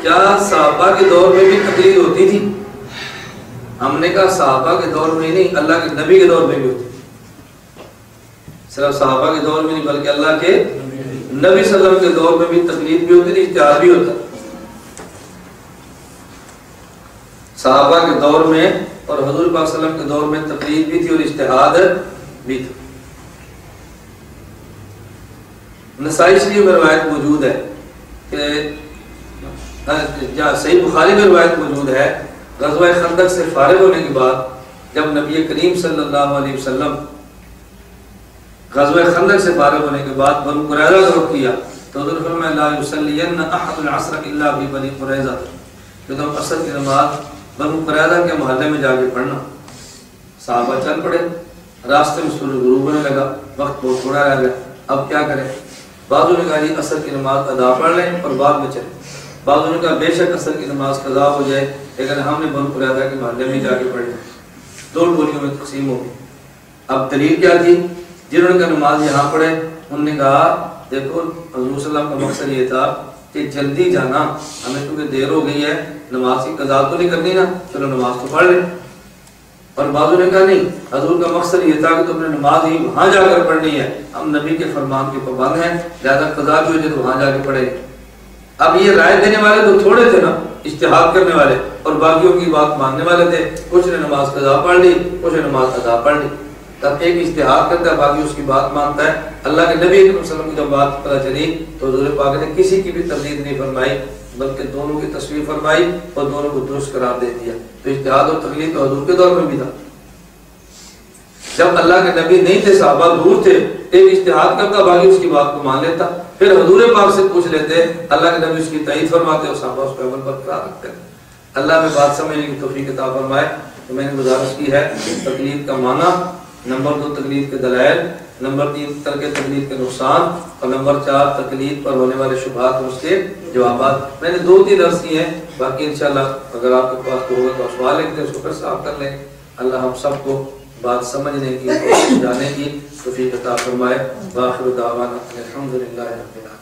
کیا صحابہ کے دور میں بھی تقلید ہوتی تھی؟ ہم نے کہا صحابہ کے دور میں نہیں، اللہ کے نبی کے دور میں بھی ہوتی تھی۔ صرف صحابہ کے دور میں نہیں بلکہ اللہ کے نبی صلی اللہ علیہ وسلم کے دور میں بھی تقلید بھی ہوتی تھی، اجتہاد بھی ہوتا۔ صحابہ کے دور میں اور حضور پاک صلی اللہ علیہ وسلم کے دور میں تقلید بھی تھی اور اجتہاد بھی تھا۔ نسائی شریف میں روایت موجود ہے کہ صحیح بخاری میں روایت موجود ہے، غزوہ خندق سے فارغ ہونے کے بعد جب نبی کریم صلی اللہ علیہ وسلم غزوہ خندق سے فارغ ہونے کے بعد بنو قریظہ کا رخ کیا تو حضور فرمایا لا یصلین احد العصر الا فی بنی قریظہ، کہ تم عصر کی نماز بنو قریظہ کے محلے میں جا کے پڑھنا۔ صحابہ چل پڑے، راستے میں سورج غروب ہونے لگا، وقت بہت تھوڑا رہ گیا، اب کیا کریں؟ بعضوں نے کہا جی عصر کی نماز ادا پڑھ لیں اور بعد میں چلیں، بعضوں نے کہا بے شک عصر کی نماز قضا ہو جائے لیکن ہم نے بنو قریظہ کے محلے میں جا کے پڑھنا۔ دو ٹولیوں میں تقسیم ہو گئی۔ اب دلیل کیا تھی؟ جنہوں نے کہا نماز یہاں پڑھے، انہوں نے کہا دیکھو حضور صلی اللہ علیہ وسلم کا مقصد یہ تھا کہ جلدی جانا، ہمیں کیونکہ دیر ہو گئی ہے، نماز کی قضا تو نہیں کرنی نا، چلو نماز تو پڑھ لیں۔ اور بعضوں نے کہا نہیں، حضور کا مقصد یہ تھا کہ تم نے نماز ہی وہاں جا کر پڑھنی ہے، ہم نبی کے فرمان کے پابند ہیں، لہذا قضا بھی ہو جائے تو وہاں جا کے پڑھے۔ اب یہ رائے دینے والے تو تھوڑے تھے نا، اجتہاد کرنے والے، اور باقیوں کی بات ماننے والے تھے، کچھ نے نماز قضا پڑھ لی، کچھ نے نماز ادا پڑھ لی۔ تب ایک اجتہاد کرتا ہے، باقی اس کی بات مانتا ہے۔ اللہ کے نبی صلی اللہ علیہ وسلم کی جب بات پتہ چلی تو حضور پاک نے کسی کی بھی تردید نہیں فرمائی بلکہ دونوں کی تصویر فرمائی اور دونوں کو درست قرار دے دیا۔ تو اجتہاد اور تقلید تو حضور کے دور میں بھی تھا، جب اللہ کے نبی نہیں تھے، صحابہ دور تھے، ایک اجتہاد کرتا، باقی اس کی بات کو مان لیتا، پھر حضور پاک سے پوچھ لیتے، اللہ کے نبی اس کی تائید فرماتے اور صحابہ اس پہ عمل برقرار رکھتے۔ اللہ میں بات سمجھنے کی توفیق عطا فرمائے۔ تو میں نے گزارش کی ہے تقلید کا معنی، نمبر 2 تقلید کے دلائل، نمبر 3 ترک تقلید کے نقصان، اور نمبر 4 تقلید پر ہونے والے شبہات اور اس کے جوابات۔ میں نے 2-3 عرض کیے ہیں، باقی انشاءاللہ اگر آپ کے پاس ہوگا تو سوال لکھتے ہیں، اس کو پھر صاف کر لیں۔ اللہ ہم سب کو بات سمجھنے کی، جانے کی توفیق عطا فرمائے۔ وآخر دعوانا الحمدللہ رب العالمین۔